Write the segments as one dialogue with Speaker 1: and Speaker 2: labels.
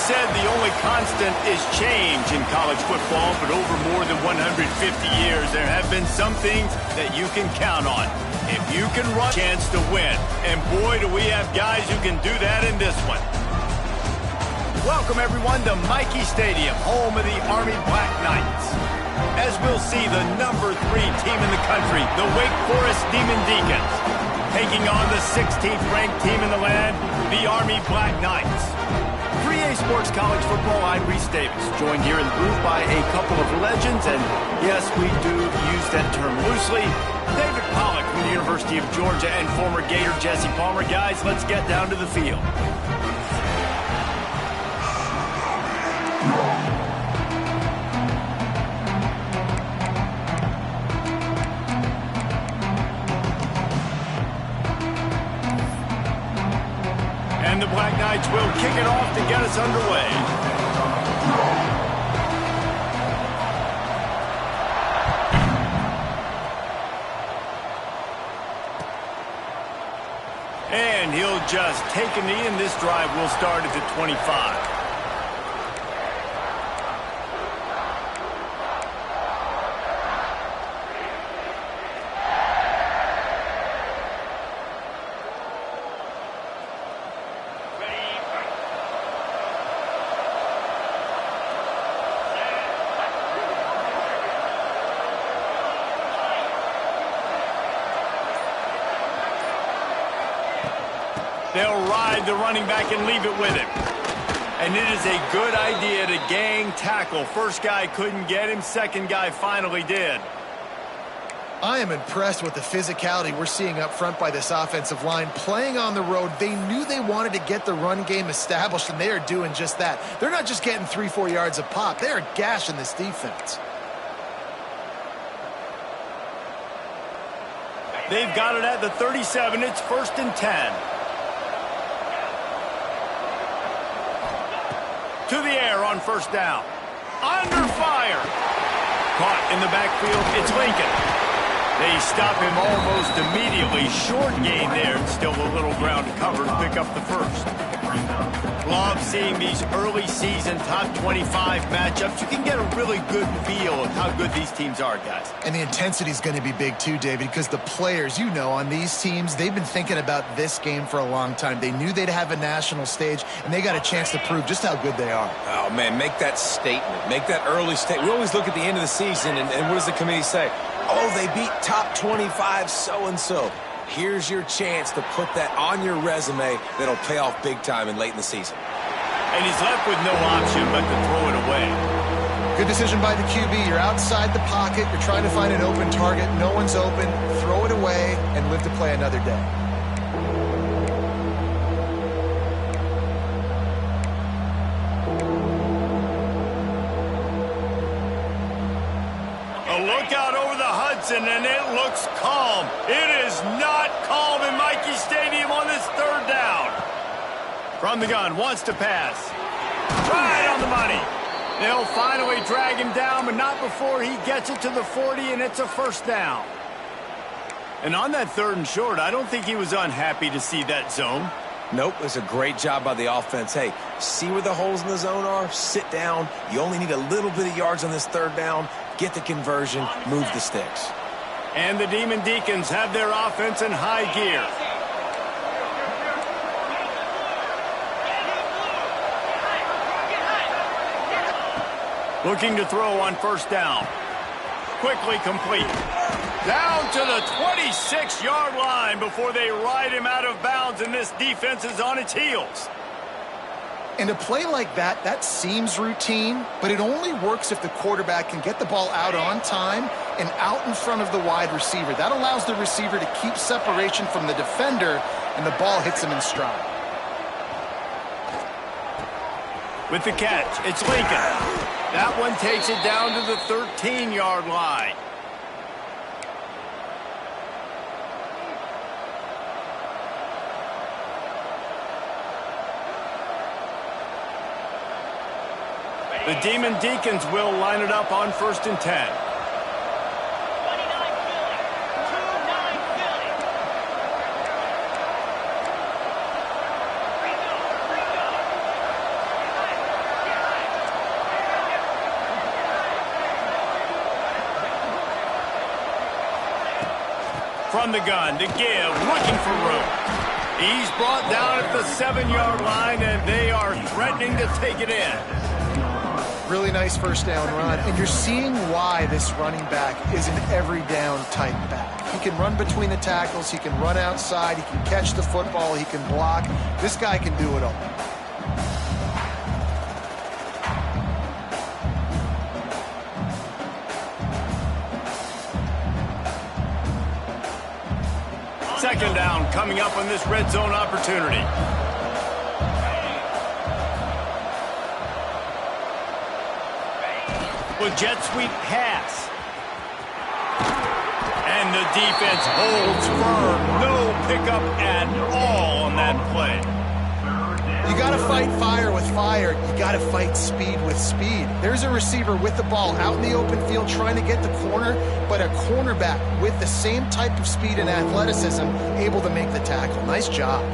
Speaker 1: said the only constant is change in college football, but over more than 150 years, there have been some things that you can count on. If you can run, chance to win. And boy, do we have guys who can do that in this one. Welcome, everyone, to Michie Stadium, home of the Army Black Knights. As we'll see, the #3 team in the country, the Wake Forest Demon Deacons, taking on the 16th ranked team in the land, the Army Black Knights. 3A Sports College Football, I'm Reese Davis, joined here in the booth by a couple of legends, and yes, we do use that term loosely. David Pollack from the University of Georgia and former Gator Jesse Palmer. Guys, let's get down to the field. And the Black Knights will kick it off to get us underway. And he'll just take a knee, and this drive will start at the 25. They'll ride the running back and leave it with him. And it is a good idea to gang tackle. First guy couldn't get him. Second guy finally did.
Speaker 2: I am impressed with the physicality we're seeing up front by this offensive line. Playing on the road, they knew they wanted to get the run game established, and they are doing just that. They're not just getting 3-4 yards a pop. They are gashing this defense.
Speaker 1: They've got it at the 37. It's 1st and 10. To the air on 1st down. Under fire. Caught in the backfield. It's Lincoln. They stop him almost immediately. Short gain there. Still a little ground to cover to pick up the 1st. Love seeing these early season top 25 matchups. You can get a really good feel of how good these teams are, guys.
Speaker 2: And the intensity is going to be big too, David, because the players, you know, on these teams, they've been thinking about this game for a long time. They knew they'd have a national stage, and they got a chance to prove just how good they are.
Speaker 3: Oh, man, make that statement. Make that early statement. We always look at the end of the season, and what does the committee say? Oh, they beat top 25 so-and-so. Here's your chance to put that on your resume that'll pay off big time and late in the season.
Speaker 1: And he's left with no option but to throw it away.
Speaker 2: Good decision by the QB. You're outside the pocket. You're trying to find an open target. No one's open. Throw it away and live to play another day.
Speaker 1: A look out over the Hudson, and it looks calm. It is not calm in Michie Stadium on this 3rd down. From the gun, wants to pass. Right on the money. They'll finally drag him down, but not before he gets it to the 40, and it's a 1st down. And on that 3rd and short, I don't think he was unhappy to see that zone.
Speaker 3: Nope, it's a great job by the offense. Hey, see where the holes in the zone are? Sit down. You only need a little bit of yards on this 3rd down. Get the conversion, move the sticks.
Speaker 1: And the Demon Deacons have their offense in high gear. Looking to throw on 1st down. Quickly complete. Down to the 26-yard line before they ride him out of bounds, and this defense is on its heels.
Speaker 2: And a play like that, that seems routine, but it only works if the quarterback can get the ball out on time and out in front of the wide receiver. That allows the receiver to keep separation from the defender, and the ball hits him in stride.
Speaker 1: With the catch, it's Lincoln. That one takes it down to the 13-yard line. The Demon Deacons will line it up on 1st and 10. from the gun to give, looking for room. He's brought down at the 7-yard line, and they are threatening to take it in.
Speaker 2: Really nice first down run, and you're seeing why this running back is an every down type back. He can run between the tackles, he can run outside, he can catch the football, he can block. This guy can do it all.
Speaker 1: Second down coming up on this red zone opportunity. With jet sweep pass. And the defense holds firm. No pickup at all on that play.
Speaker 2: You got to fight fire with fire. You got to fight speed with speed. There's a receiver with the ball out in the open field trying to get the corner, but a cornerback with the same type of speed and athleticism able to make the tackle. Nice job.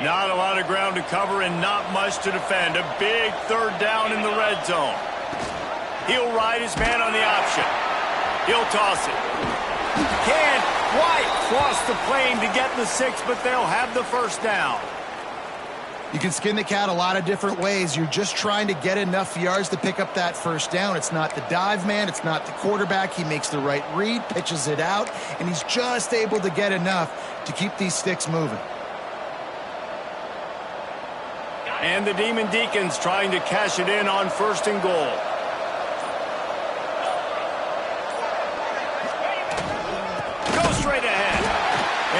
Speaker 1: Not a lot of ground to cover and not much to defend. A big third down in the red zone. He'll ride his man on the option. He'll toss it. Can't quite cross the plane to get the 6, but they'll have the first down.
Speaker 2: You can skin the cat a lot of different ways. You're just trying to get enough yards to pick up that first down. It's not the dive man. It's not the quarterback. He makes the right read, pitches it out, and he's just able to get enough to keep these sticks moving.
Speaker 1: And the Demon Deacons trying to cash it in on 1st and goal. Go straight ahead.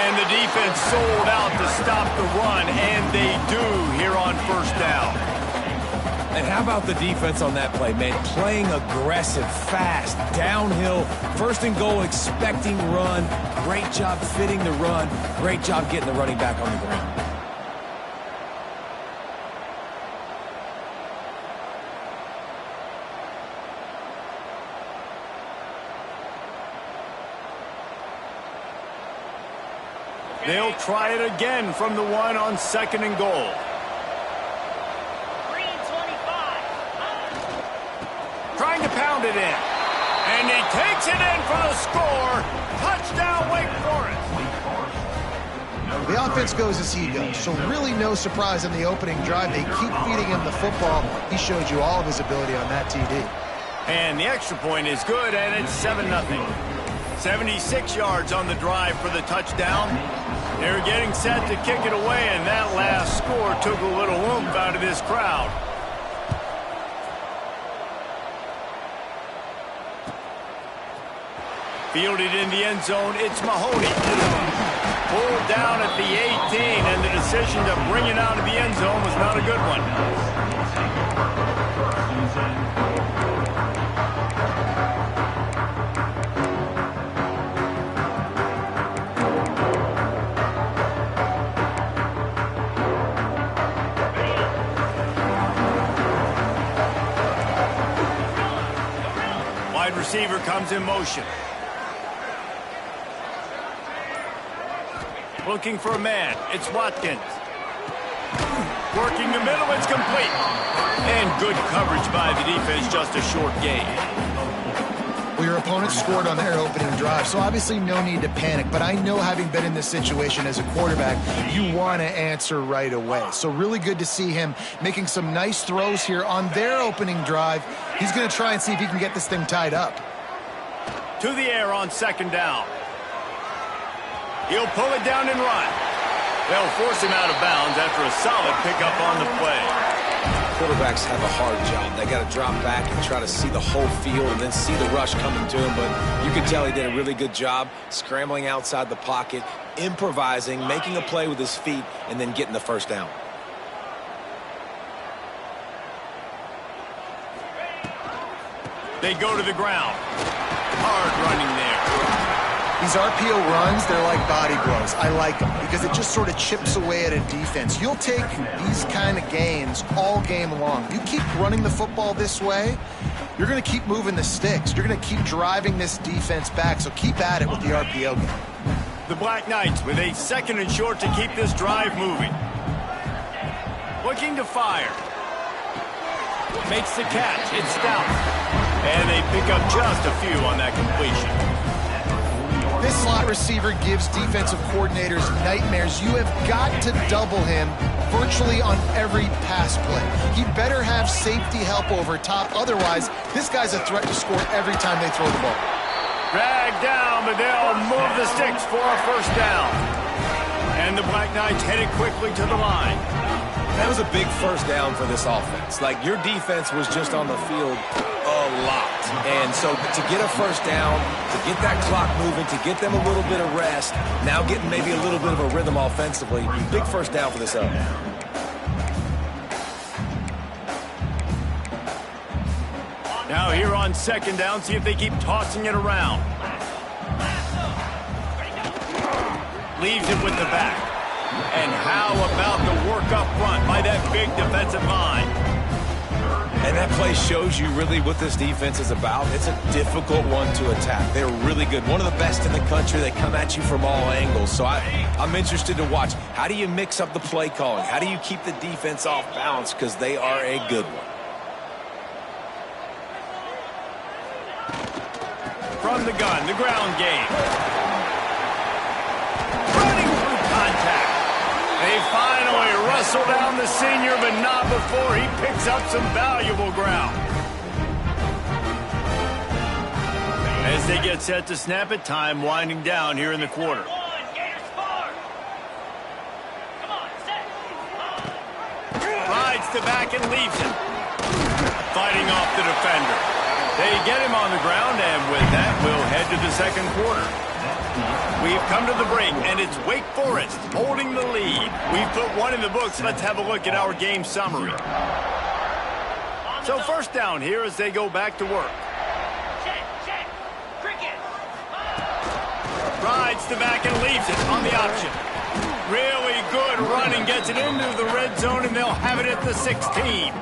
Speaker 1: And the defense sold out to stop the run, and they do here on 1st down.
Speaker 3: And how about the defense on that play, man? Playing aggressive, fast, downhill, 1st and goal, expecting run. Great job fitting the run. Great job getting the running back on the ground.
Speaker 1: They'll try it again from the 1 on 2nd and goal. Trying to pound it in. And he takes it in for the score. Touchdown, Wake Forest.
Speaker 2: The offense goes as he goes, so really no surprise in the opening drive. They keep feeding him the football. He showed you all of his ability on that TD.
Speaker 1: And the extra point is good, and it's 7-0. 76 yards on the drive for the touchdown. They're getting set to kick it away, and that last score took a little oomph out of this crowd. Fielded in the end zone, it's Mahoney. Pulled down at the 18, and the decision to bring it out of the end zone was not a good one. Receiver comes in motion. Looking for a man. It's Watkins. Working the middle. It's complete. And good coverage by the defense. Just a short gain.
Speaker 2: Well, your opponent scored on their opening drive, so obviously no need to panic. But I know, having been in this situation as a quarterback, you want to answer right away. So really good to see him making some nice throws here on their opening drive. He's going to try and see if he can get this thing tied up.
Speaker 1: To the air on 2nd down. He'll pull it down and run. They'll force him out of bounds after a solid pickup on the play.
Speaker 3: Quarterbacks have a hard job. They got to drop back and try to see the whole field and then see the rush coming to him. But you can tell he did a really good job scrambling outside the pocket, improvising, making a play with his feet, and then getting the first down.
Speaker 1: They go to the ground. Hard running there.
Speaker 2: These RPO runs, they're like body blows. I like them because it just sort of chips away at a defense. You'll take these kind of gains all game long. You keep running the football this way, you're going to keep moving the sticks. You're going to keep driving this defense back, so keep at it with the RPO game.
Speaker 1: The Black Knights with a 2nd and short to keep this drive moving. Looking to fire. Makes the catch. It's Stout. And they pick up just a few on that completion.
Speaker 2: This slot receiver gives defensive coordinators nightmares. You have got to double him virtually on every pass play. He better have safety help over top. Otherwise, this guy's a threat to score every time they throw the ball.
Speaker 1: Dragged down, but they'll move the sticks for a first down. And the Black Knights headed quickly to the line.
Speaker 3: That was a big first down for this offense. Like, your defense was just on the field a lot. And so to get a first down, to get that clock moving, to get them a little bit of rest, now getting maybe a little bit of a rhythm offensively, big first down for this offense.
Speaker 1: Now here on second down, see if they keep tossing it around. Leaves it with the back. And how about the work up front by that big defensive line?
Speaker 3: And that play shows you really what this defense is about. It's a difficult one to attack. They're really good. One of the best in the country. They come at you from all angles. So I'm interested to watch. How do you mix up the play calling? How do you keep the defense off balance? Because they are a good one.
Speaker 1: From the gun, the ground game. Running through contact. They finally wrestle down the senior, but not before he picks up some valuable ground. As they get set to snap it, time winding down here in the quarter. Rides to back and leaves it. Fighting off the defender. They get him on the ground, and with that, we'll head to the second quarter. We've come to the break, and it's Wake Forest holding the lead. We've put one in the books. Let's have a look at our game summary. So first down here as they go back to work. Rides the back and leaves it on the option. Really good running, gets it into the red zone, and they'll have it at the 16.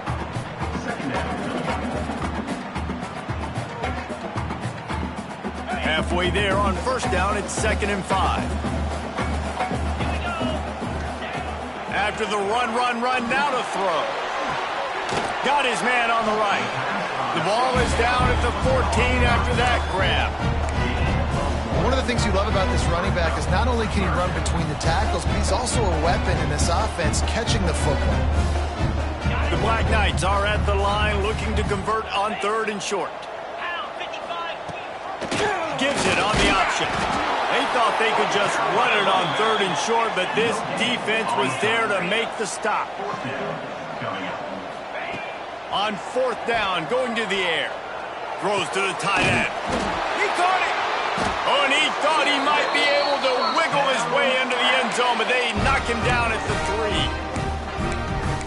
Speaker 1: Halfway there on first down, it's 2nd and 5. After the run, now to throw. Got his man on the right. The ball is down at the 14 after that grab.
Speaker 2: One of the things you love about this running back is not only can he run between the tackles, but he's also a weapon in this offense, catching the football.
Speaker 1: The Black Knights are at the line looking to convert on 3rd and short. Gives it on the option. They thought they could just run it on 3rd and short, but this defense was there to make the stop. On 4th down, going to the air. Throws to the tight end. He caught it. Oh, and he thought he might be able to wiggle his way into the end zone, but they knock him down at the 3.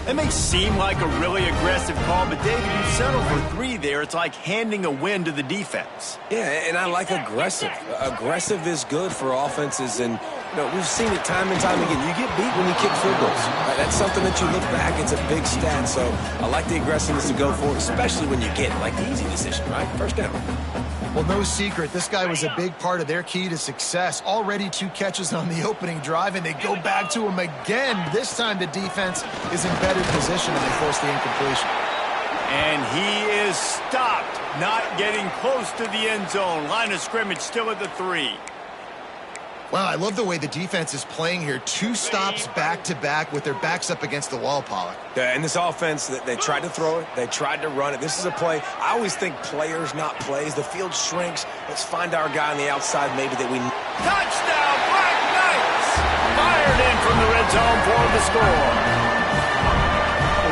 Speaker 1: That may seem like a really aggressive call, but David, you settle for 3 there. It's like handing a win to the defense.
Speaker 3: Yeah, and I like aggressive. Aggressive is good for offenses, and we've seen it time and time again. You get beat when you kick field goals. That's something that you look back. It's a big stat, so I like the aggressiveness to go for it, especially when you get it. Like the easy decision, right? First down.
Speaker 2: Well, no secret, this guy was a big part of their key to success. Already 2 catches on the opening drive, and they go back to him again. This time the defense is in better position, and they force the incompletion.
Speaker 1: And he is stopped, not getting close to the end zone. Line of scrimmage still at the 3.
Speaker 2: Well, I love the way the defense is playing here. 2 stops back-to-back with their backs up against the wall, Pollack.
Speaker 3: Yeah, and this offense, they tried to throw it. They tried to run it. This is a play. I always think players, not plays. The field shrinks. Let's find our guy on the outside maybe that we...
Speaker 1: Touchdown, Black Knights! Fired in from the red zone for the score.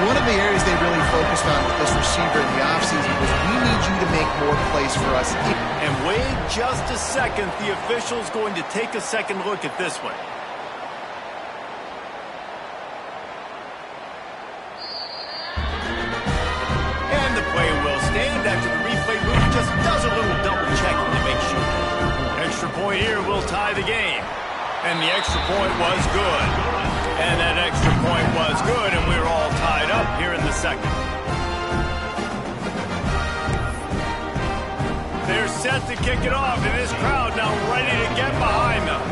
Speaker 2: One of the areas they really focused on with this receiver in the offseason was we need you to make more plays for us.
Speaker 1: And wait just a second. The official's going to take a second look at this one. And the play will stand after the replay booth just does a little double checking to make sure. Extra point here will tie the game. And the extra point was good. And that extra point was good, and we're all tied up here in the second. They're set to kick it off, and this crowd now ready to get behind them.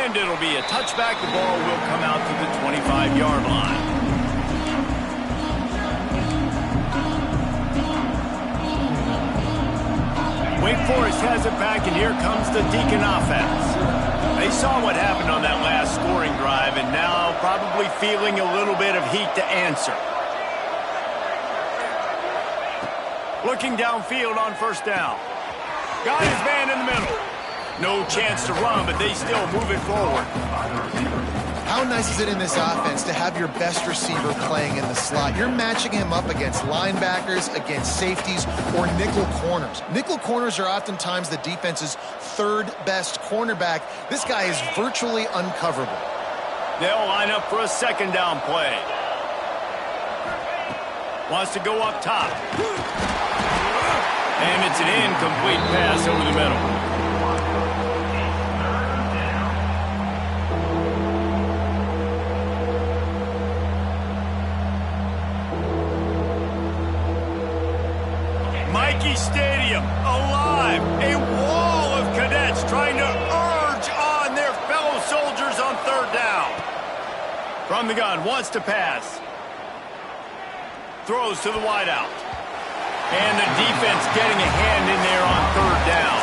Speaker 1: And it'll be a touchback. The ball will come out to the 25-yard line. Wake Forest has it back, and here comes the Deacon offense. They saw what happened on that last scoring drive, and now probably feeling a little bit of heat to answer. Looking downfield on first down. Got his man in the middle. No chance to run, but they still move it forward.
Speaker 2: How nice is it in this offense to have your best receiver playing in the slot? You're matching him up against linebackers, against safeties, or nickel corners. Nickel corners are oftentimes the defense's third best cornerback. This guy is virtually uncoverable.
Speaker 1: They'll line up for a second down play. Wants to go up top. And it's an incomplete pass over the middle. Michie Stadium, alive. A wall of cadets trying to urge on their fellow soldiers on third down. From the gun, wants to pass. Throws to the wideout. And the defense getting a hand in there on third down.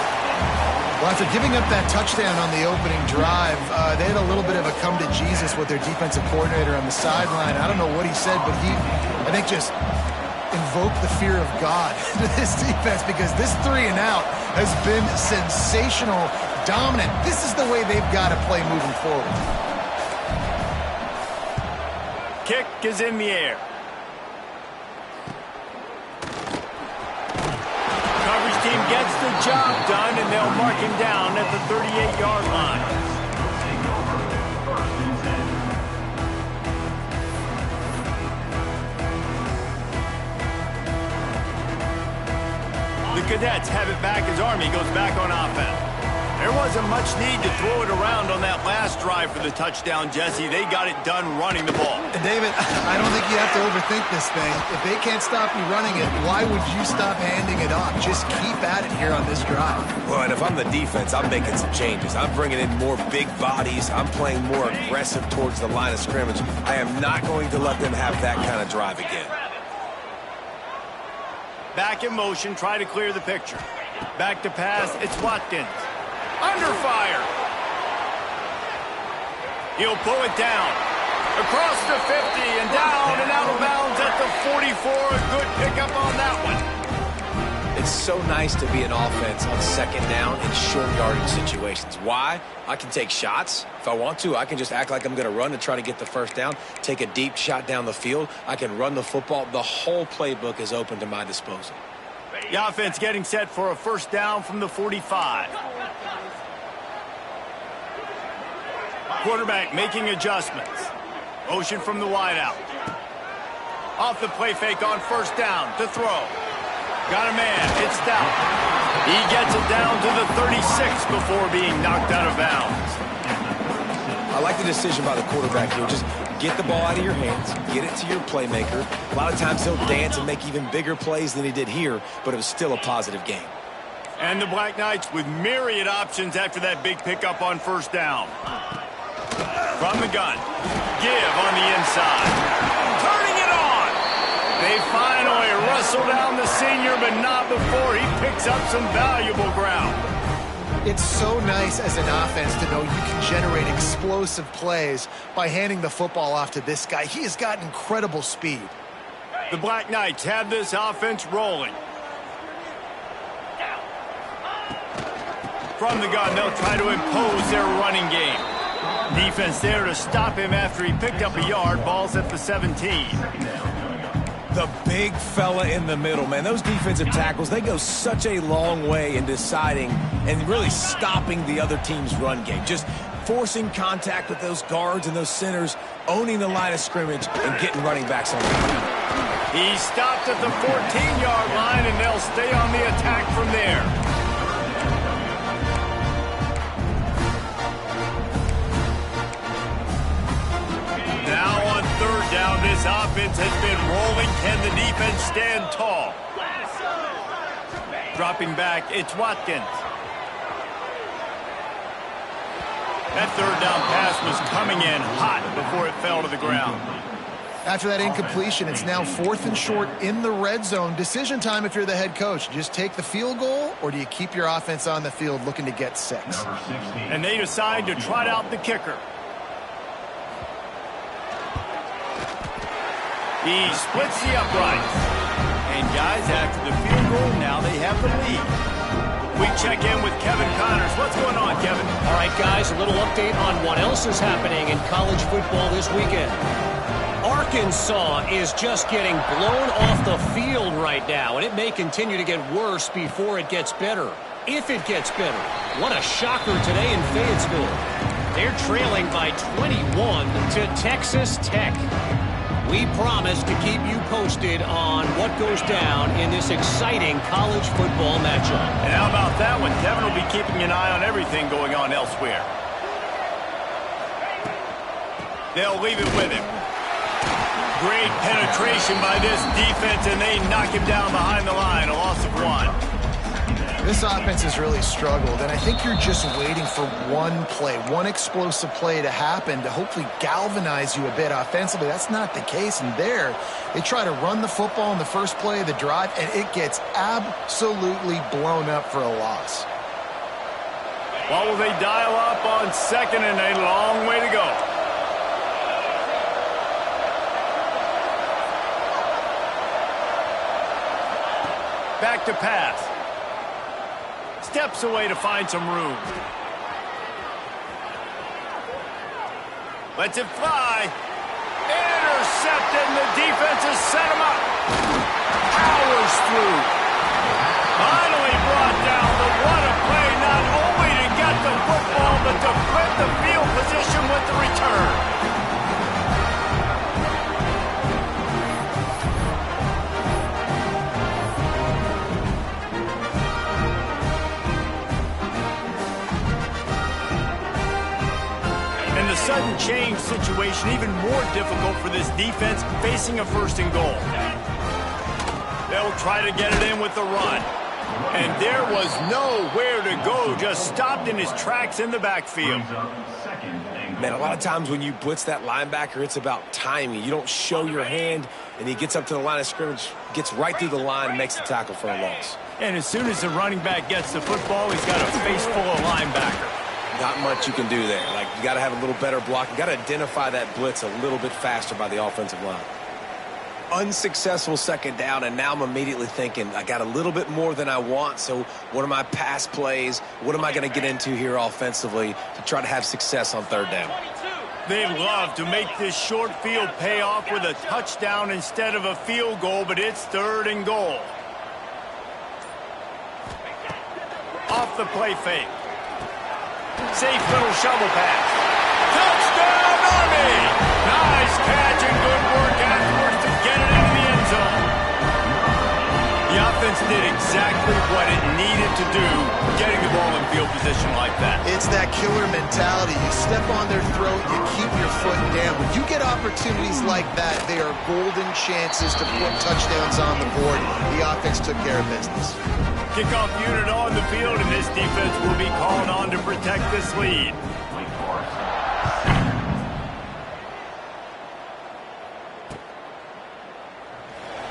Speaker 2: Well, after giving up that touchdown on the opening drive, they had a little bit of a come-to-Jesus with their defensive coordinator on the sideline. I don't know what he said, but he, I think, just invoked the fear of God to this defense, because this 3 and out has been sensational, dominant. This is the way they've got to play moving forward.
Speaker 1: Kick is in the air. Coverage team gets the job done, and they'll mark him down at the 38-yard line. The Cadets have it back as Army goes back on offense. There wasn't much need to throw it around on that last drive for the touchdown, Jesse. They got it done running the ball.
Speaker 2: And David, I don't think you have to overthink this thing. If they can't stop you running it, why would you stop handing it off? Just keep at it here on this drive.
Speaker 3: Well, and if I'm the defense, I'm making some changes. I'm bringing in more big bodies. I'm playing more aggressive towards the line of scrimmage. I am not going to let them have that kind of drive again.
Speaker 1: Back in motion, try to clear the picture. Back to pass, it's Watkins. Under fire. He'll pull it down. Across the 50 and down and out of bounds at the 44. A good pickup on that one.
Speaker 3: It's so nice to be an offense on second down in short yardage situations. Why? I can take shots. If I want to, I can just act like I'm going to run and try to get the first down, take a deep shot down the field. I can run the football. The whole playbook is open to my disposal.
Speaker 1: The offense getting set for a first down from the 45. Quarterback making adjustments. Motion from the wideout. Off the play fake on first down to throw. Got a man. It's Stout. He gets it down to the 36 before being knocked out of bounds.
Speaker 3: I like the decision by the quarterback here. Just get the ball out of your hands, get it to your playmaker. A lot of times he'll dance and make even bigger plays than he did here, but it was still a positive game.
Speaker 1: And the Black Knights with myriad options after that big pickup on first down. From the gun. Give on the inside. Turning it on. They finally wrestle down the senior, but not before he picks up some valuable ground.
Speaker 2: It's so nice as an offense to know you can generate explosive plays by handing the football off to this guy. He has got incredible speed.
Speaker 1: The Black Knights have this offense rolling. From the gun, they'll try to impose their running game. Defense there to stop him after he picked up a yard. Ball's at the 17.
Speaker 3: The big fella in the middle, man. Those defensive tackles, they go such a long way in deciding and really stopping the other team's run game. Just forcing contact with those guards and those centers, owning the line of scrimmage, and getting running backs on the ground.
Speaker 1: He stopped at the 14-yard line, and they'll stay on the attack from there. Now on third down, this offense has been rolling. Can the defense stand tall? Dropping back, it's Watkins. That third down pass was coming in hot before it fell to the ground.
Speaker 2: After that incompletion, it's now 4th and short in the red zone. Decision time if you're the head coach. Just take the field goal, or do you keep your offense on the field looking to get 6?
Speaker 1: And they decide to trot out the kicker. He splits the uprights. And guys, after the field goal, now they have the lead. We check in with Kevin Connors. What's going on, Kevin?
Speaker 4: All right, guys, a little update on what else is happening in college football this weekend. Arkansas is just getting blown off the field right now, and it may continue to get worse before it gets better. If it gets better. What a shocker today in Fayetteville. They're trailing by 21 to Texas Tech. We promise to keep you posted on what goes down in this exciting college football matchup.
Speaker 1: And how about that one? Kevin will be keeping an eye on everything going on elsewhere. They'll leave it with him. Great penetration by this defense, and they knock him down behind the line, a loss of 1.
Speaker 2: This offense has really struggled, and I think you're just waiting for one play, one explosive play to happen to hopefully galvanize you a bit offensively. That's not the case, and there they try to run the football in the first play of the drive, and it gets absolutely blown up for a loss.
Speaker 1: What will they dial up on 2nd and a long way to go? Back to pass. Steps away to find some room. Lets it fly. Intercepted, and the defense has set him up. Powers through. Finally brought down. What a play, not only to get the football, but to flip the field position with the return. Sudden change situation even more difficult for this defense facing a 1st and goal. They'll try to get it in with the run. And there was nowhere to go, just stopped in his tracks in the backfield.
Speaker 3: Man, a lot of times when you blitz that linebacker, it's about timing. You don't show your hand, and he gets up to the line of scrimmage, gets right through the line, and makes the tackle for a loss.
Speaker 1: And as soon as the running back gets the football, he's got a face full of linebacker.
Speaker 3: Not much you can do there. Like, you got to have a little better block. You got to identify that blitz a little bit faster by the offensive line. Unsuccessful 2nd down, and now I'm immediately thinking, I got a little bit more than I want, so what are my pass plays? What am I going to get into here offensively to try to have success on 3rd down?
Speaker 1: They love to make this short field pay off with a touchdown instead of a field goal, but it's 3rd and goal. Off the play fake. Safe little shovel pass. Touchdown, Army! Nice catch and good work afterwards to get it into the end zone. The offense did exactly what it needed to do, getting the ball in field position like that.
Speaker 2: It's that killer mentality. You step on their throat, you keep your foot down. When you get opportunities like that, they are golden chances to put touchdowns on the board. The offense took care of business.
Speaker 1: Kickoff unit on the field, and this defense will be called on to protect this lead.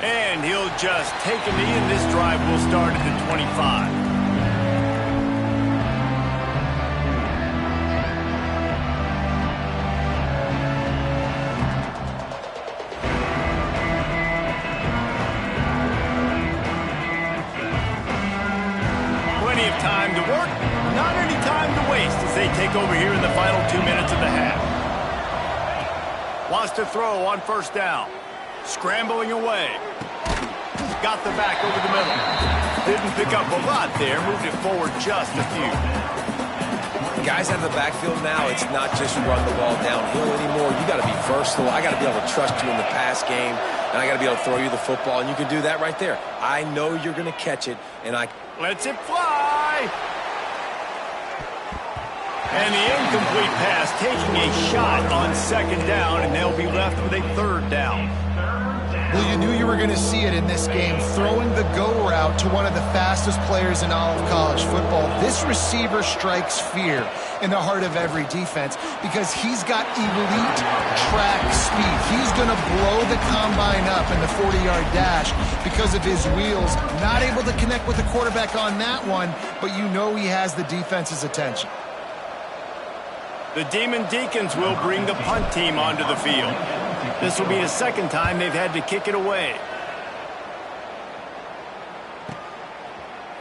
Speaker 1: And he'll just take a knee, and this drive will start at the 25. Time to work, not any time to waste as they take over here in the final 2 minutes of the half. Wants to throw on 1st down. Scrambling away. Got the back over the middle. Didn't pick up a lot there, moved it forward just a few.
Speaker 3: Guys out of the backfield now, it's not just run the ball downhill anymore. You got to be versatile. I got to be able to trust you in the pass game, and I got to be able to throw you the football, and you can do that right there. I know you're going to catch it, and I...
Speaker 1: Lets it fly. And the incomplete pass taking a shot on 2nd down, and they'll be left with a 3rd down.
Speaker 2: Well, you knew you were going to see it in this game, throwing the go route to one of the fastest players in all of college football. This receiver strikes fear in the heart of every defense because he's got elite track speed. He's going to blow the combine up in the 40-yard dash because of his wheels. Not able to connect with the quarterback on that one, but you know he has the defense's attention.
Speaker 1: The Demon Deacons will bring the punt team onto the field. This will be the second time they've had to kick it away.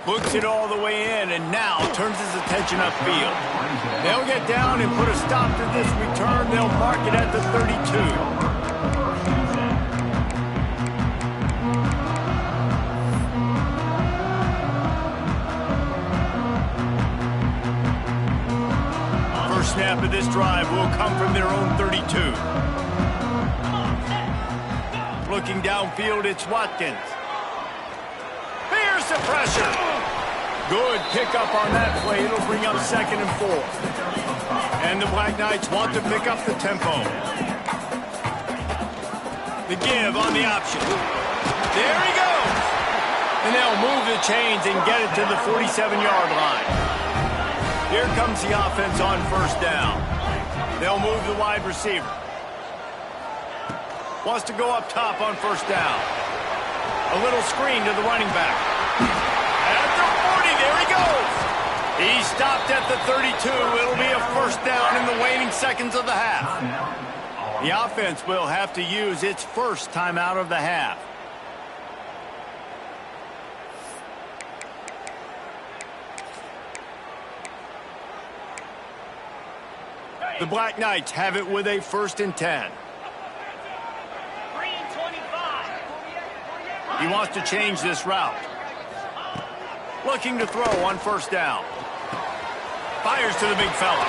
Speaker 1: Books it all the way in and now turns his attention upfield. They'll get down and put a stop to this return. They'll mark it at the 32. Snap of this drive will come from their own 32. Looking downfield, it's Watkins. Here's the pressure. Good pickup on that play. It'll bring up 2nd and 4. And the Black Knights want to pick up the tempo. The give on the option. There he goes. And they'll move the chains and get it to the 47-yard line. Here comes the offense on 1st down. They'll move the wide receiver. Wants to go up top on 1st down. A little screen to the running back. At the 40, there he goes. He stopped at the 32. It'll be a 1st down in the waning seconds of the half. The offense will have to use its first timeout of the half. The Black Knights have it with a 1st and 10. He wants to change this route. Looking to throw on 1st down. Fires to the big fella.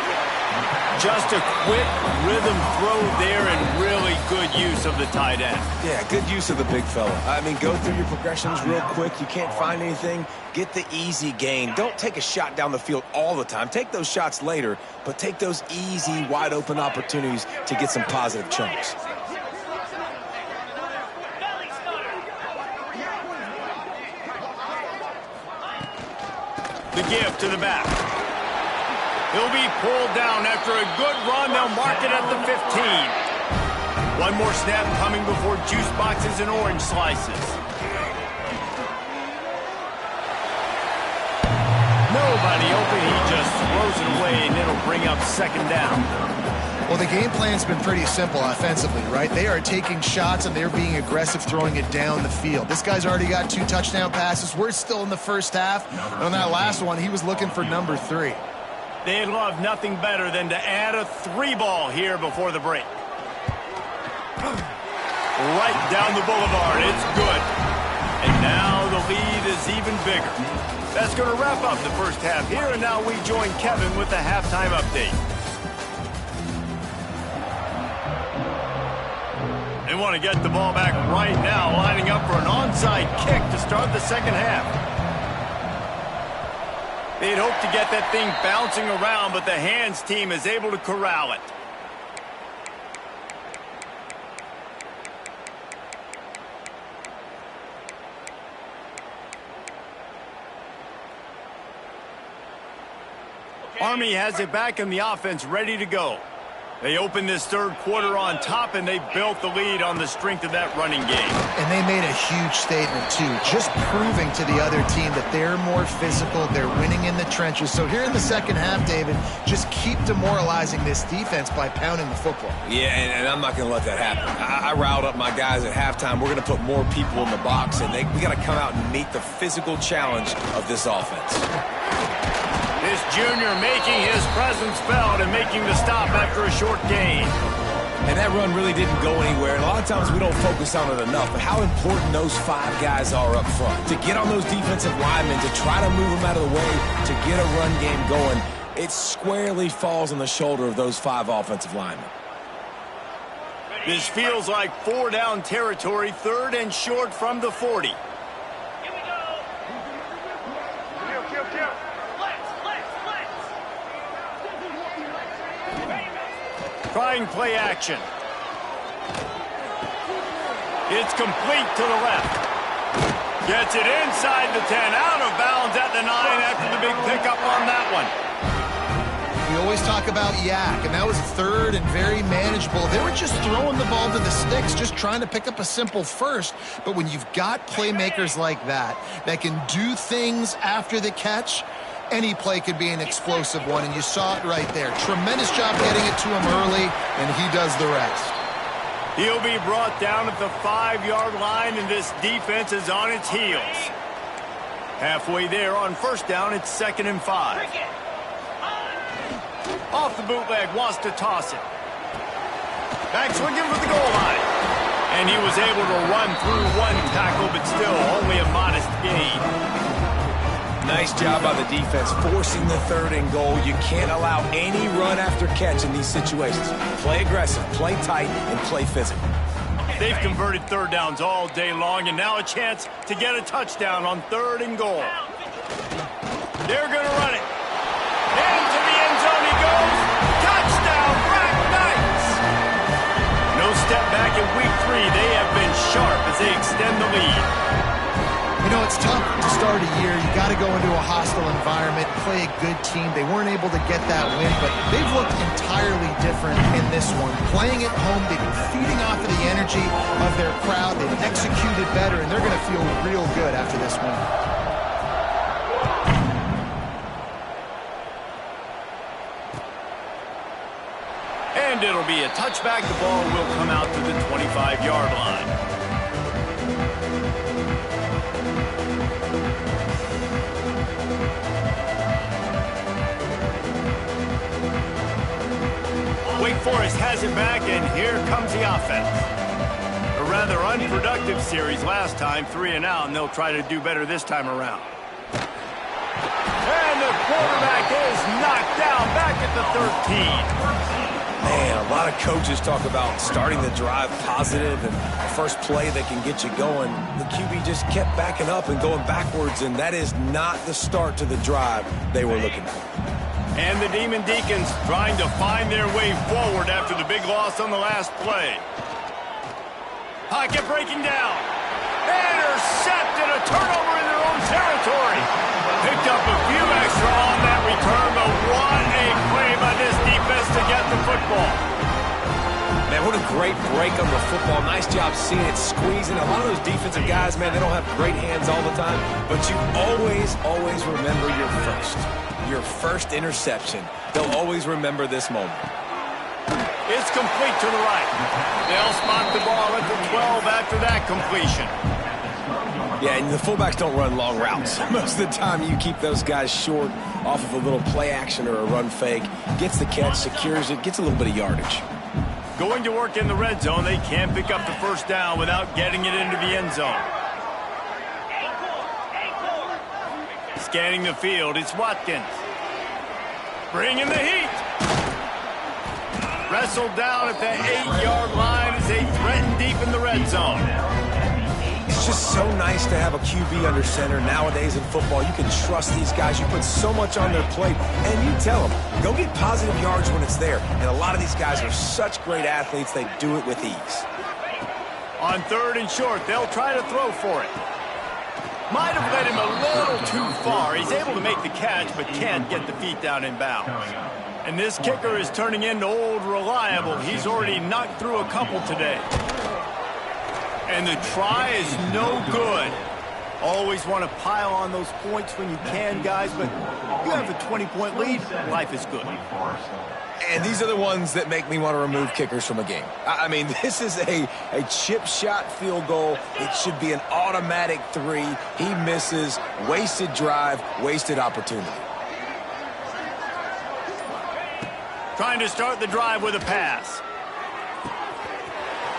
Speaker 1: Just a quick rhythm throw there and really good use of the tight end.
Speaker 3: Yeah, good use of the big fella. I mean, go through your progressions real quick. You can't find anything. Get the easy gain. Don't take a shot down the field all the time. Take those shots later, but take those easy, wide-open opportunities to get some positive chunks.
Speaker 1: The give to the back. He'll be pulled down after a good run. They'll mark it at the 15. One more snap coming before juice boxes and orange slices. Nobody open. He just throws it away, and it'll bring up 2nd down.
Speaker 2: Well, the game plan's been pretty simple offensively, right? They are taking shots, and they're being aggressive, throwing it down the field. This guy's already got 2 touchdown passes. We're still in the 1st half. And on that last one, he was looking for number 3.
Speaker 1: They'd love nothing better than to add a 3-ball here before the break. Right down the boulevard. It's good. And now the lead is even bigger. That's going to wrap up the 1st half here, and now we join Kevin with the halftime update. They want to get the ball back right now, lining up for an onside kick to start the 2nd half. They'd hope to get that thing bouncing around, but the hands team is able to corral it. Army has it back in the offense, ready to go. They opened this 3rd quarter on top, and they built the lead on the strength of that running game.
Speaker 2: And they made a huge statement, too, just proving to the other team that they're more physical, they're winning in the trenches. So here in the 2nd half, David, just keep demoralizing this defense by pounding the football.
Speaker 3: Yeah, and I'm not going to let that happen. I riled up my guys at halftime. We're going to put more people in the box, and we got to come out and meet the physical challenge of this offense.
Speaker 1: This junior making his presence felt and making the stop after a short gain.
Speaker 3: And that run really didn't go anywhere. And a lot of times we don't focus on it enough, but how important those 5 guys are up front. To get on those defensive linemen, to try to move them out of the way, to get a run game going, it squarely falls on the shoulder of those 5 offensive linemen.
Speaker 1: This feels like 4-down territory, 3rd and short from the 40. Trying play action. It's complete to the left. Gets it inside the 10, out of bounds at the 9 after the big pickup on that one.
Speaker 2: We always talk about Yak, and that was third and very manageable. They were just throwing the ball to the sticks, just trying to pick up a simple first. But when you've got playmakers like that can do things after the catch, any play could be an explosive one, and you saw it right there. Tremendous job getting it to him early, and he does the rest.
Speaker 1: He'll be brought down at the 5-yard line, and this defense is on its heels. Halfway there on first down, it's 2nd and 5. Off the bootleg, wants to toss it. Back swinging for the goal line. And he was able to run through one tackle, but still only a modest gain.
Speaker 3: Nice job by the defense forcing the 3rd and goal. You can't allow any run after catch in these situations. Play aggressive, play tight, and play physical.
Speaker 1: They've converted 3rd downs all day long, and now a chance to get a touchdown on 3rd and goal. They're going to run it. Into the end zone he goes. Touchdown, Black Knights! No step back in week 3. They have been sharp as they extend the lead.
Speaker 2: You know, it's tough to start a year. You got to go into a hostile environment, play a good team. They weren't able to get that win, but they've looked entirely different in this one. Playing at home, they've been feeding off of the energy of their crowd. They've executed better, and they're going to feel real good after this win.
Speaker 1: And it'll be a touchback. The ball will come out to the 25-yard line. Wake Forest has it back, and here comes the offense. A rather unproductive series last time, 3 and out, and they'll try to do better this time around. And the quarterback is knocked down back at the 13.
Speaker 3: Man, a lot of coaches talk about starting the drive positive and the first play that can get you going. The QB just kept backing up and going backwards, and that is not the start to the drive they were looking for.
Speaker 1: And the Demon Deacons trying to find their way forward after the big loss on the last play. Pocket breaking down. Intercepted, a turnover in their own territory. Picked up a few extra on that return, but what a play by this defense to get the football.
Speaker 3: Man, what a great break on the football. Nice job seeing it squeezing. A lot of those defensive guys, man, they don't have great hands all the time, but you always remember your first interception. They'll always remember this moment.
Speaker 1: It's complete to the right. They'll spot the ball at the 12 after that completion.
Speaker 3: Yeah, and the fullbacks don't run long routes. Most of the time you keep those guys short off of a little play action or a run fake. Gets the catch, secures it, gets a little bit of yardage.
Speaker 1: Going to work in the red zone, they can't pick up the first down without getting it into the end zone. Scanning the field, it's Watkins. Bringing the heat. Wrestled down at the 8-yard line as they threaten deep in the red zone.
Speaker 3: It's just so nice to have a QB under center nowadays in football. You can trust these guys. You put so much on their plate, and you tell them, go get positive yards when it's there. And a lot of these guys are such great athletes, they do it with ease.
Speaker 1: On 3rd and short, they'll try to throw for it. Might have led him a little too far. He's able to make the catch, but can't get the feet down in bounds. And this kicker is turning into old reliable. He's already knocked through a couple today. And the try is no good. Always want to pile on those points when you can, guys, but you have a 20-point lead, life is good.
Speaker 3: And these are the ones that make me want to remove kickers from a game. I mean, this is a chip shot field goal. It should be an automatic 3. He misses, wasted drive, wasted opportunity.
Speaker 1: Trying to start the drive with a pass.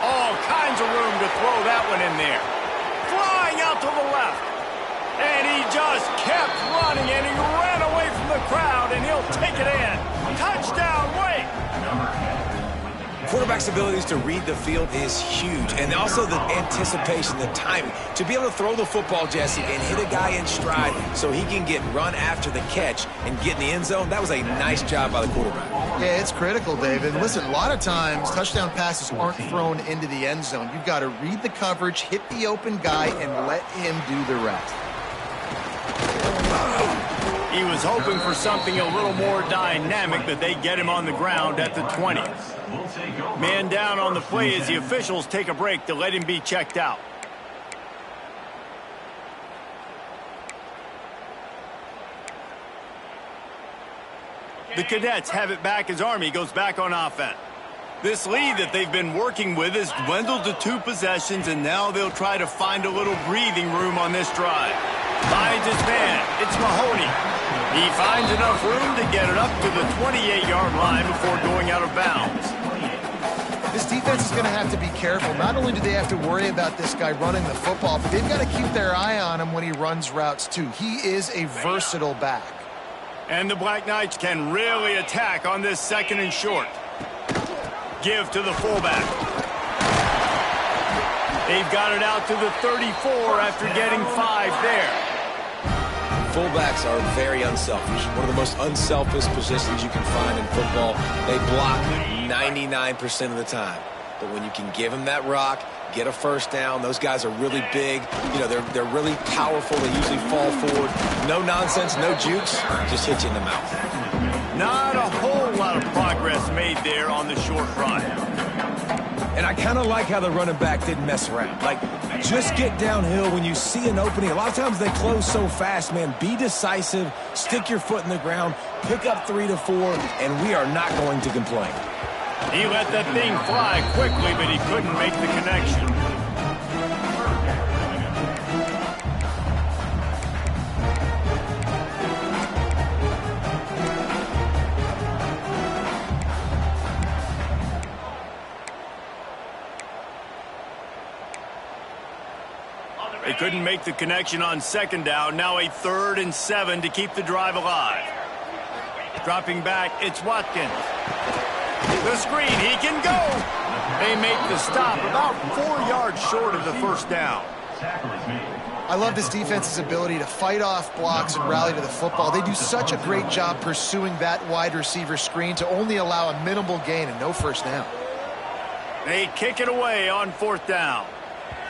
Speaker 1: All kinds of room to throw that one in there. Flying out to the left. And he just kept running, and he ran away from the crowd, and he'll take it in. Touchdown, Wake!
Speaker 3: quarterback's abilities to read the field is huge. And also the anticipation, the timing. To be able to throw the football, Jesse, and hit a guy in stride so he can get run after the catch and get in the end zone, that was a nice job by the quarterback.
Speaker 2: Yeah, it's critical, David. Listen, a lot of times touchdown passes aren't thrown into the end zone. You've got to read the coverage, hit the open guy, and let him do the rest.
Speaker 1: He was hoping for something a little more dynamic, but they get him on the ground at the 20. Man down on the play as the officials take a break to let him be checked out. The Cadets have it back as Army goes back on offense. This lead that they've been working with has dwindled to 2 possessions, and now they'll try to find a little breathing room on this drive. Finds his man. It's Mahoney. He finds enough room to get it up to the 28-yard line before going out of bounds.
Speaker 2: This defense is going to have to be careful. Not only do they have to worry about this guy running the football, but they've got to keep their eye on him when he runs routes too. He is a versatile back.
Speaker 1: And the Black Knights can really attack on this 2nd and short. Give to the fullback. They've got it out to the 34 after getting 5 there.
Speaker 3: Fullbacks are very unselfish. One of the most unselfish positions you can find in football. They block 99% of the time. But when you can give them that rock, get a first down, those guys are really big. You know, they're really powerful. They usually fall forward. No nonsense, no jukes, just hit you in the mouth.
Speaker 1: Not a whole lot of progress made there on the short run.
Speaker 3: And I kind of like how the running back didn't mess around. Like, just get downhill when you see an opening. A lot of times they close so fast, man. Be decisive, stick your foot in the ground, pick up 3 to 4, and we are not going to complain.
Speaker 1: He let that thing fly quickly, but he couldn't make the connection. They couldn't make the connection on 2nd down. Now a 3rd and 7 to keep the drive alive. Dropping back, it's Watkins. The screen, he can go. They make the stop about 4 yards short of the first down.
Speaker 2: I love this defense's ability to fight off blocks and rally to the football. They do such a great job pursuing that wide receiver screen to only allow a minimal gain and no first down.
Speaker 1: They kick it away on 4th down.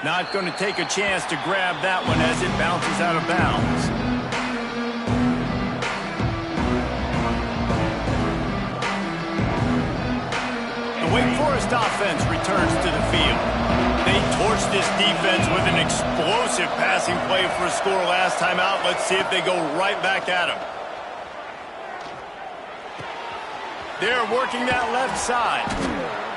Speaker 1: Not going to take a chance to grab that one as it bounces out of bounds. The Wake Forest offense returns to the field. They torched this defense with an explosive passing play for a score last time out. Let's see if they go right back at him. They're working that left side.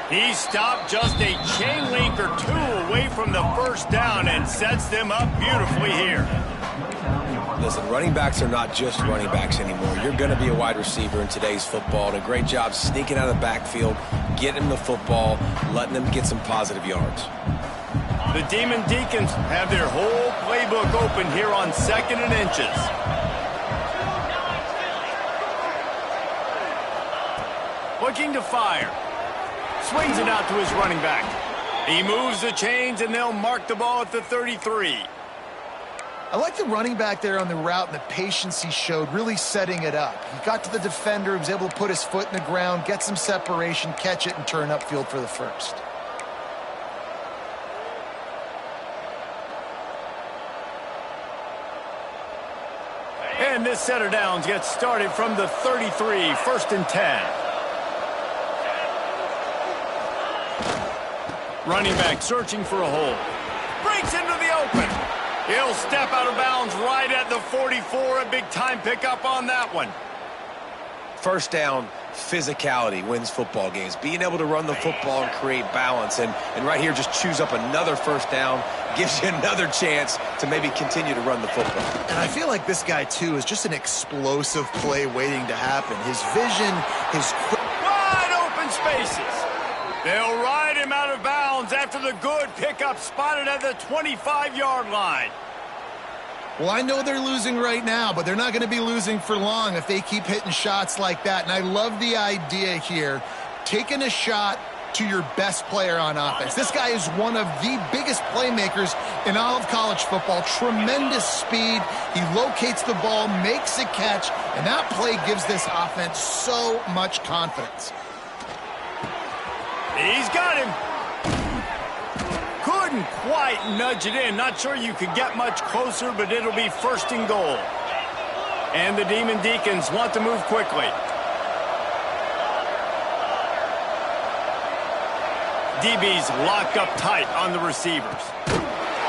Speaker 1: He stopped just a chain link or 2 away from the first down and sets them up beautifully here.
Speaker 3: Listen, running backs are not just running backs anymore. You're going to be a wide receiver in today's football. And a great job sneaking out of the backfield, getting them the football, letting them get some positive yards.
Speaker 1: The Demon Deacons have their whole playbook open here on 2nd and inches. Looking to fire. Swings it out to his running back. He moves the chains, and they'll mark the ball at the 33.
Speaker 2: I like the running back there on the route and the patience he showed, really setting it up. He got to the defender, he was able to put his foot in the ground, get some separation, catch it, and turn upfield for the first.
Speaker 1: And this set of downs gets started from the 33, 1st and 10. Running back searching for a hole. Breaks into the open. He'll step out of bounds right at the 44. A big-time pickup on that one.
Speaker 3: First down, physicality wins football games. Being able to run the football and create balance. And right here, just choose up another first down. Gives you another chance to maybe continue to run the football.
Speaker 2: And I feel like this guy, too, is just an explosive play waiting to happen. His vision, his quick...
Speaker 1: Wide open spaces. They'll ride him out of bounds after the good pickup spotted at the 25-yard line.
Speaker 2: Well, I know they're losing right now, but they're not going to be losing for long if they keep hitting shots like that. And I love the idea here, taking a shot, to your best player on offense. This guy is one of the biggest playmakers in all of college football. Tremendous speed. He locates the ball, makes a catch, and that play gives this offense so much confidence.
Speaker 1: He's got him. Couldn't quite nudge it in. Not sure you could get much closer, but it'll be first and goal. And the Demon Deacons want to move quickly. DB's locked up tight on the receivers.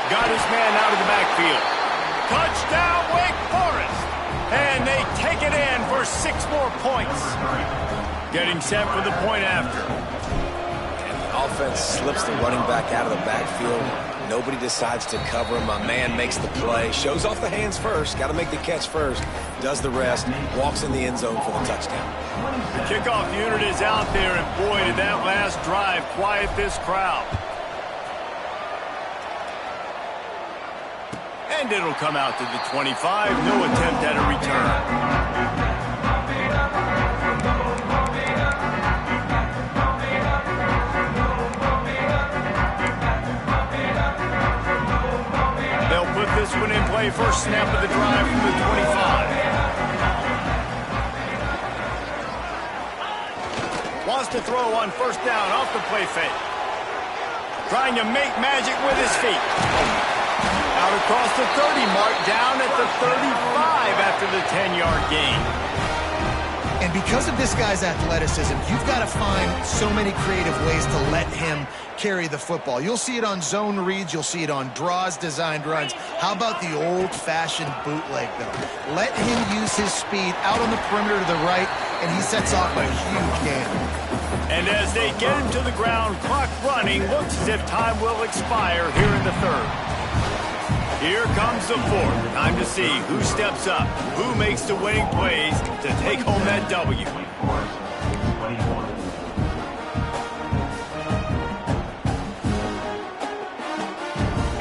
Speaker 1: Got his man out of the backfield. Touchdown, Wake Forest! And they take it in for 6 more points. Getting set for the point after.
Speaker 3: Offense slips the running back out of the backfield. Nobody decides to cover him. My man makes the play. Shows off the hands first. Got to make the catch first. Does the rest. Walks in the end zone for the touchdown.
Speaker 1: The kickoff unit is out there, and boy, did that last drive quiet this crowd. And it'll come out to the 25. No attempt at a return. This one in play, first snap of the drive from the 25. Wants to throw on first down off the play fake. Trying to make magic with his feet. Out across the 30 mark, down at the 35 after the 10-yard gain.
Speaker 2: And because of this guy's athleticism, you've got to find so many creative ways to let him carry the football. You'll see it on zone reads. You'll see it on draws, designed runs. How about the old-fashioned bootleg, though? Let him use his speed out on the perimeter to the right, and he sets off a huge game.
Speaker 1: And as they get him to the ground, clock running, looks as if time will expire here in the third. Here comes the fourth. Time to see who steps up, who makes the winning plays to take home that W.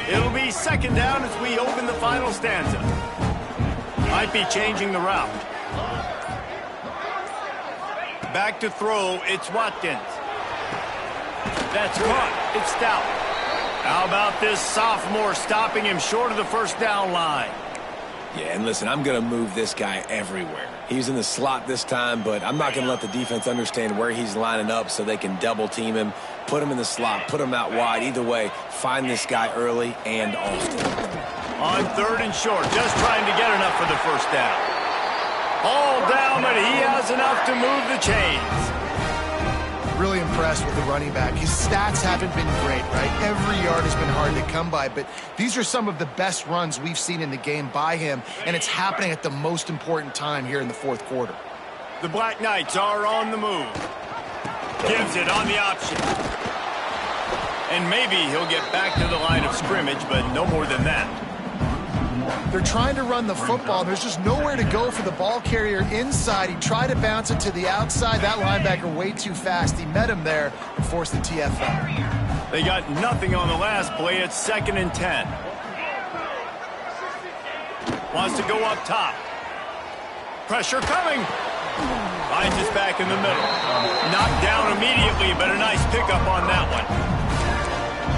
Speaker 1: It'll be second down as we open the final stanza. Might be changing the route. Back to throw, it's Watkins. That's caught. It's Stout. How about this sophomore stopping him short of the first down line?
Speaker 3: Yeah, and listen, I'm going to move this guy everywhere. He's in the slot this time, but I'm not going to let the defense understand where he's lining up so they can double team him, put him in the slot, put him out wide. Either way, find this guy early and often.
Speaker 1: On third and short, just trying to get enough for the first down. All down, but he has enough to move the chains.
Speaker 2: Really impressed with the running back. His stats haven't been great, right? Every yard has been hard to come by, but these are some of the best runs we've seen in the game by him, and it's happening at the most important time here in the fourth quarter.
Speaker 1: The Black Knights are on the move. Gives it on the option. And maybe he'll get back to the line of scrimmage, but no more than that.
Speaker 2: They're trying to run the football. There's just nowhere to go for the ball carrier inside. He tried to bounce it to the outside. That linebacker way too fast. He met him there and forced the TFL.
Speaker 1: They got nothing on the last play. It's 2nd and 10. Wants to go up top. Pressure coming. Finds us back in the middle. Knocked down immediately, but a nice pickup on that one.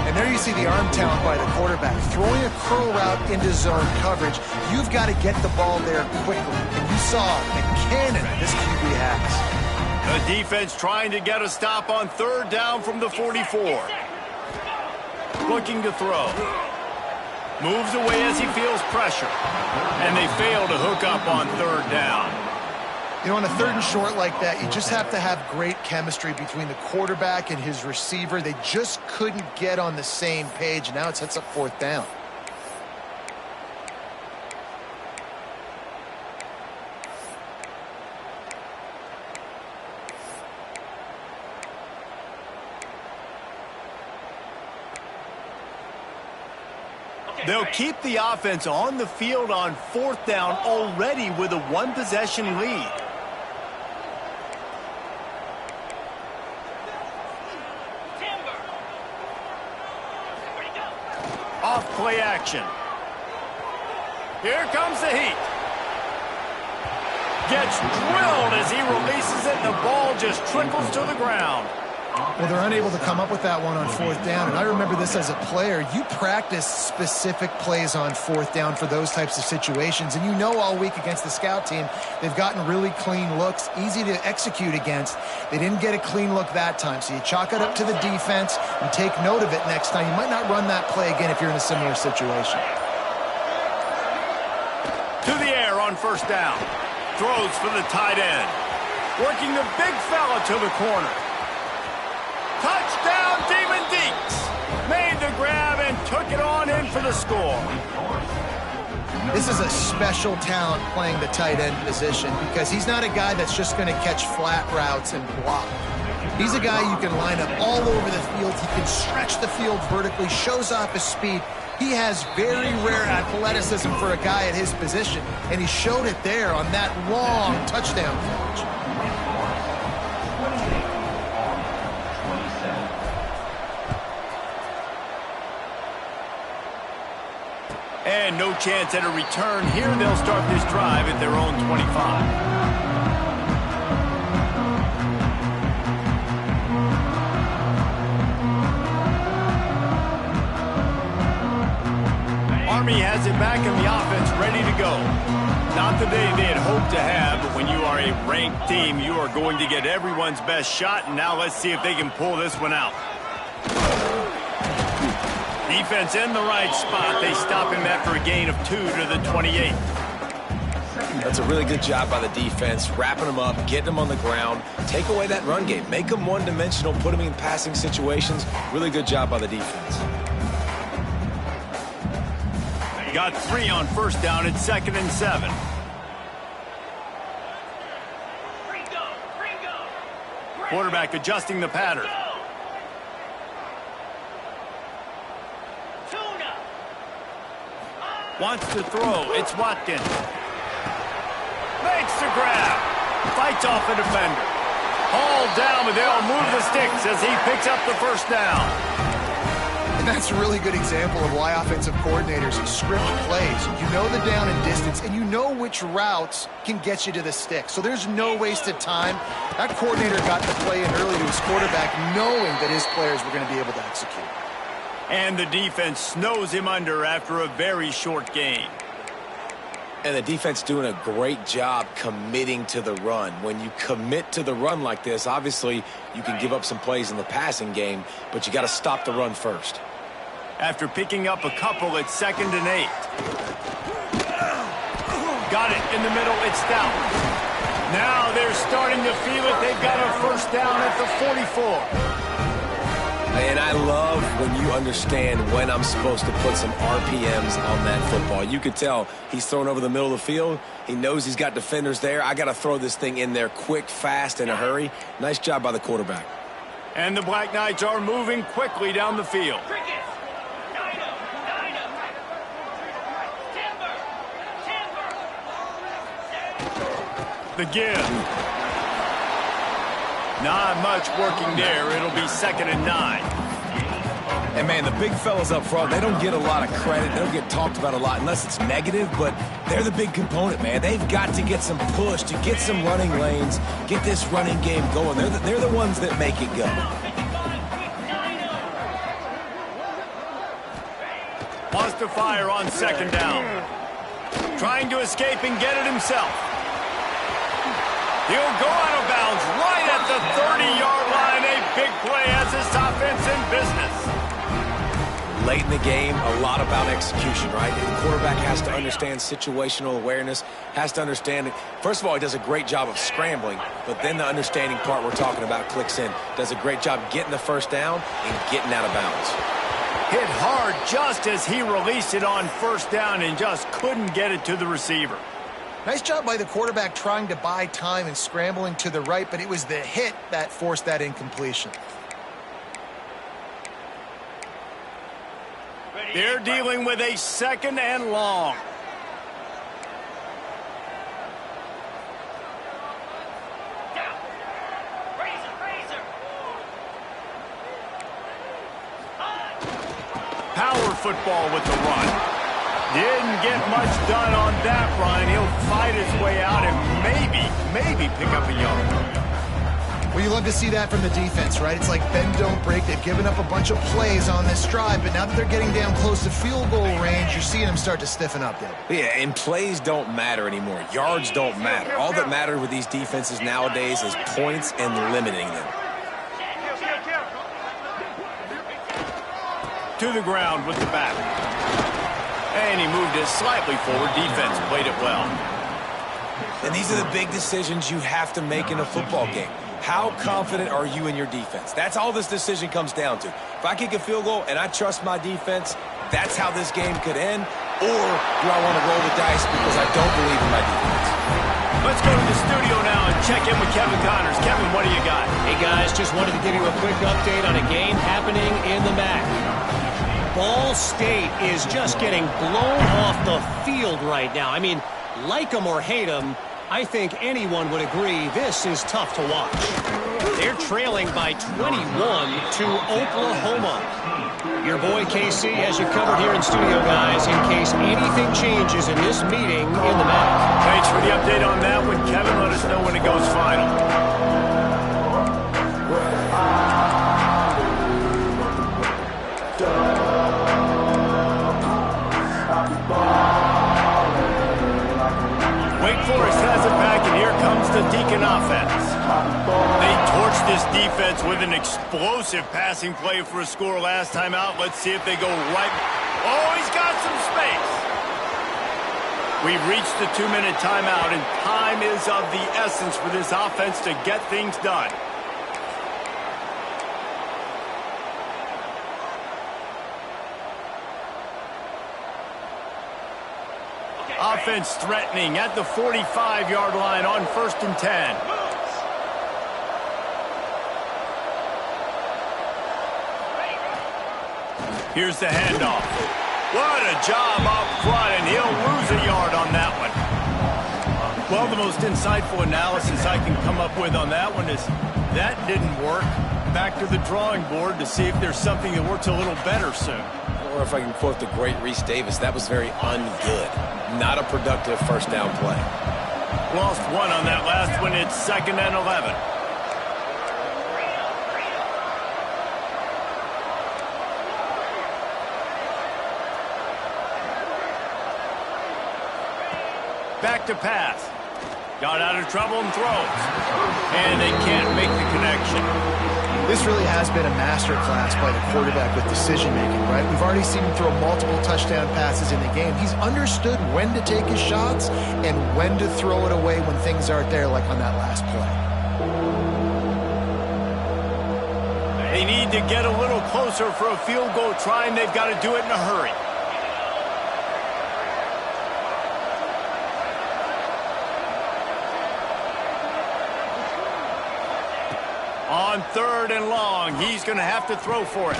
Speaker 2: And there you see the arm talent by the quarterback. Throwing a curl route into zone coverage, you've got to get the ball there quickly. And you saw the cannon this QB has.
Speaker 1: The defense trying to get a stop on third down from the 44. Looking to throw. Moves away as he feels pressure. And they fail to hook up on third down.
Speaker 2: You know, on a third and short like that, you just have to have great chemistry between the quarterback and his receiver. They just couldn't get on the same page. Now it sets up fourth down.
Speaker 1: They'll keep the offense on the field on fourth down already with a one-possession lead. Off play action. Here comes the heat. Gets drilled as he releases it, and the ball just trickles to the ground.
Speaker 2: Well, they're unable to come up with that one on fourth down, and I remember this as a player. You practice specific plays on fourth down for those types of situations, and you know all week against the scout team, they've gotten really clean looks, easy to execute against. They didn't get a clean look that time, so you chalk it up to the defense and take note of it next time. You might not run that play again if you're in a similar situation.
Speaker 1: To the air on first down. Throws for the tight end. Working the big fella to the corner. Touchdown, Demon Deeks. Made the grab and took it on in for the score.
Speaker 2: This is a special talent playing the tight end position because he's not a guy that's just going to catch flat routes and block. He's a guy you can line up all over the field. He can stretch the field vertically, shows off his speed. He has very rare athleticism for a guy at his position, and he showed it there on that long touchdown catch.
Speaker 1: And no chance at a return here. They'll start this drive at their own 25. Army has it back in the offense, ready to go. Not the day they had hoped to have, but when you are a ranked team, you are going to get everyone's best shot, and now let's see if they can pull this one out. Defense in the right spot. They stop him after a gain of 2 to the 28.
Speaker 3: That's a really good job by the defense, wrapping them up, getting them on the ground, take away that run game, make them one-dimensional, put them in passing situations. Really good job by the defense.
Speaker 1: Got 3 on first down at 2nd and 7. Quarterback adjusting the pattern. Wants to throw. It's Watkins. Makes the grab. Fights off a defender. Hauled down, but they'll move the sticks as he picks up the first down.
Speaker 2: And that's a really good example of why offensive coordinators script plays. You know the down and distance, and you know which routes can get you to the stick. So there's no wasted time. That coordinator got the play in early to his quarterback, knowing that his players were going to be able to execute.
Speaker 1: And the defense snows him under after a very short game.
Speaker 3: And the defense doing a great job committing to the run. When you commit to the run like this, obviously you can give up some plays in the passing game, but you got to stop the run first.
Speaker 1: After picking up a couple at 2nd and 8. Got it in the middle. It's down. Now they're starting to feel it. They've got a first down at the 44.
Speaker 3: And I love when you understand when I'm supposed to put some RPMs on that football. You could tell he's thrown over the middle of the field. He knows he's got defenders there. I got to throw this thing in there quick, fast, in a hurry. Nice job by the quarterback.
Speaker 1: And the Black Knights are moving quickly down the field. The give. Not much working there. It'll be 2nd and 9.
Speaker 3: And, man, the big fellas up front, they don't get a lot of credit. They don't get talked about a lot unless it's negative, but they're the big component, man. They've got to get some push, to get some running lanes, get this running game going. They're the ones that make it go.
Speaker 1: Wants to fire on 2nd down. Trying to escape and get it himself. He'll go out of bounds right at the 30-yard line. A big play as this offense in business.
Speaker 3: Late in the game, a lot about execution, right? The quarterback has to understand situational awareness, has to understand it. First of all, he does a great job of scrambling, but then the understanding part we're talking about clicks in. Does a great job getting the first down and getting out of bounds.
Speaker 1: Hit hard just as he released it on first down and just couldn't get it to the receiver.
Speaker 2: Nice job by the quarterback trying to buy time and scrambling to the right, but it was the hit that forced that incompletion.
Speaker 1: They're dealing with a 2nd and long. Power football with the run. Didn't get much done on that run. He'll fight his way out and maybe pick up a yard.
Speaker 2: Well, you love to see that from the defense, right? It's like bend, don't break. They've given up a bunch of plays on this drive, but now that they're getting down close to field goal range, you're seeing them start to stiffen up, Dave.
Speaker 3: Yeah, and plays don't matter anymore. Yards don't matter. All that matters with these defenses nowadays is points and limiting them.
Speaker 1: To the ground with the back. And he moved it slightly forward. Defense played it well.
Speaker 3: And these are the big decisions you have to make in a football game. How confident are you in your defense? That's all this decision comes down to. If I kick a field goal and I trust my defense, that's how this game could end. Or do I want to roll the dice because I don't believe in my defense?
Speaker 1: Let's go to the studio now and check in with Kevin Connors. Kevin, what do you got?
Speaker 4: Hey, guys, just wanted to give you a quick update on a game happening in the MAC. Ball State is just getting blown off the field right now. I mean, like them or hate them, I think anyone would agree this is tough to watch. They're trailing by 21 to Oklahoma. Your boy KC has you covered here in studio, guys, in case anything changes in this meeting in the MAC.
Speaker 1: Thanks for the update on that one, Kevin. Let us know when it goes final. Wake Forest has it back, and here comes the Deacon offense. They torched this defense with an explosive passing play for a score last time out. Let's see if they go right. Oh, he's got some space. We've reached the 2-minute timeout, and time is of the essence for this offense to get things done. Offense threatening at the 45-yard line on 1st and 10. Here's the handoff. What a job up front, and he'll lose a yard on that one. Well, the most insightful analysis I can come up with on that one is that didn't work. Back to the drawing board to see if there's something that works a little better soon.
Speaker 3: Or if I can quote the great Reese Davis, that was very ungood. Not a productive first down play.
Speaker 1: Lost one on that last one. It's 2nd and 11. Back to pass. Got out of trouble and throws. And they can't make the connection.
Speaker 2: This really has been a masterclass by the quarterback with decision-making, right? We've already seen him throw multiple touchdown passes in the game. He's understood when to take his shots and when to throw it away when things aren't there, like on that last play.
Speaker 1: They need to get a little closer for a field goal try, and they've got to do it in a hurry. On 3rd and long, he's going to have to throw for it.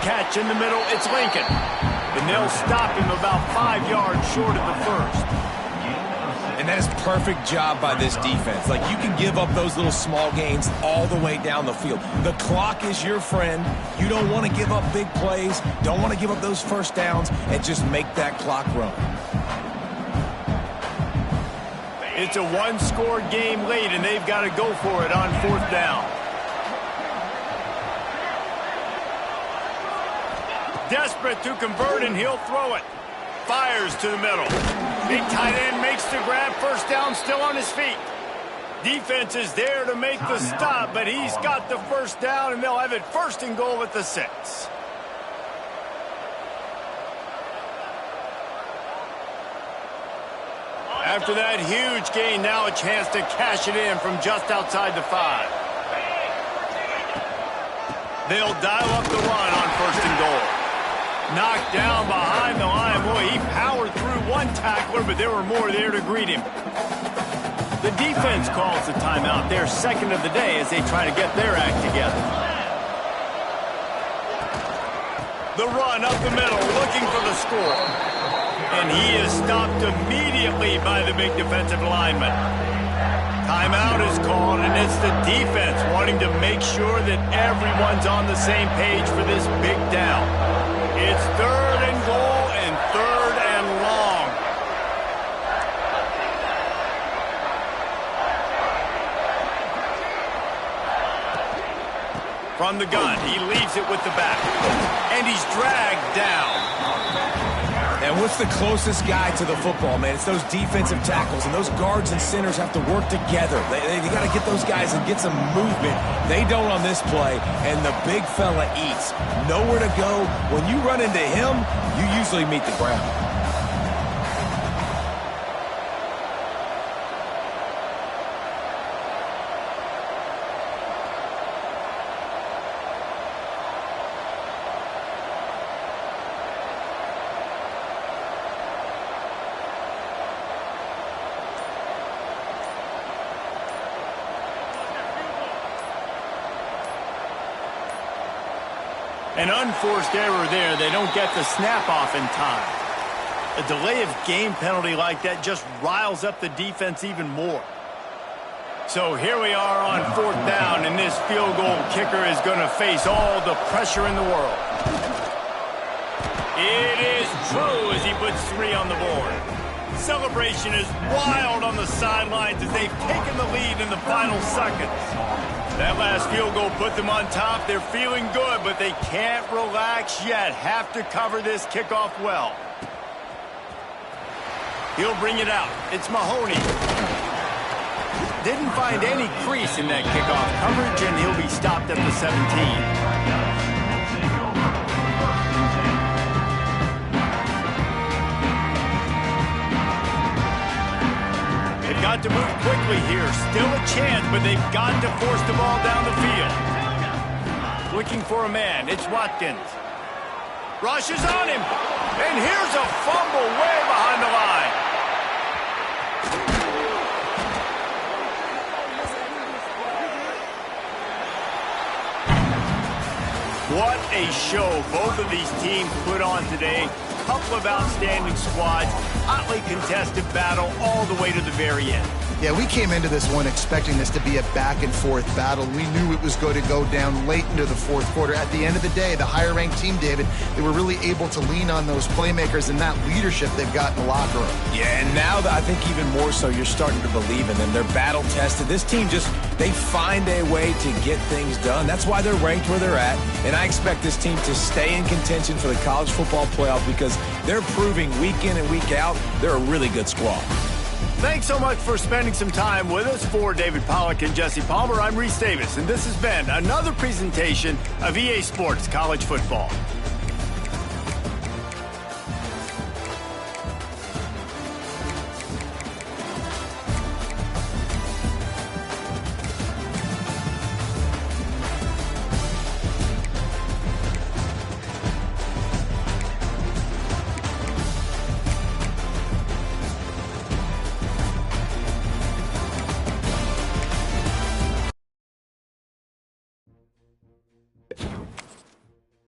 Speaker 1: Catch in the middle, it's Lincoln. And they'll stop him about 5 yards short of the first.
Speaker 3: And that is perfect job by this defense. Like, you can give up those little small gains all the way down the field. The clock is your friend. You don't want to give up big plays, don't want to give up those first downs, and just make that clock run.
Speaker 1: It's a one-score game late, and they've got to go for it on 4th down. Desperate to convert, and he'll throw it. Fires to the middle. Big tight end makes the grab. First down, still on his feet. Defense is there to make the stop, but he's got the first down, and they'll have it 1st and goal at the 6. After that huge gain, now a chance to cash it in from just outside the 5. They'll dial up the run on 1st and goal. Knocked down behind the line. Boy, he powered through one tackler, but there were more there to greet him. The defense calls the timeout. Their 2nd of the day as they try to get their act together. The run up the middle, looking for the score. And he is stopped immediately by the big defensive lineman. Timeout is called, and it's the defense wanting to make sure that everyone's on the same page for this big down. It's 3rd and goal and 3rd and long. From the gun, he leaves it with the back. And he's dragged down.
Speaker 3: And what's the closest guy to the football, man? It's those defensive tackles, and those guards and centers have to work together. They got to get those guys and get some movement. They don't on this play, and the big fella eats. Nowhere to go. When you run into him, you usually meet the ground.
Speaker 1: An unforced error there. They don't get the snap off in time. A delay of game penalty like that just riles up the defense even more. So here we are on 4th down, and this field goal kicker is going to face all the pressure in the world. It is true as he puts 3 on the board. Celebration is wild on the sidelines as they've taken the lead in the final seconds. That last field goal put them on top. They're feeling good, but they can't relax yet. Have to cover this kickoff well. He'll bring it out. It's Mahoney. Didn't find any crease in that kickoff coverage, and he'll be stopped at the 17. Got to move quickly here. Still a chance, but they've got to force the ball down the field. Looking for a man. It's Watkins. Rushes on him. And here's a fumble way behind the line. What a show both of these teams put on today. Couple of outstanding squads, hotly contested battle all the way to the very end.
Speaker 2: Yeah, we came into this one expecting this to be a back-and-forth battle. We knew it was going to go down late into the 4th quarter. At the end of the day, the higher-ranked team, David, they were really able to lean on those playmakers and that leadership they've got in the locker room.
Speaker 3: Yeah, and now I think even more so, you're starting to believe in them. They're battle-tested. This team they find a way to get things done. That's why they're ranked where they're at. And I expect this team to stay in contention for the college football playoff because they're proving week in and week out they're a really good squad.
Speaker 1: Thanks so much for spending some time with us. For David Pollack and Jesse Palmer, I'm Reese Davis, and this has been another presentation of EA Sports College Football.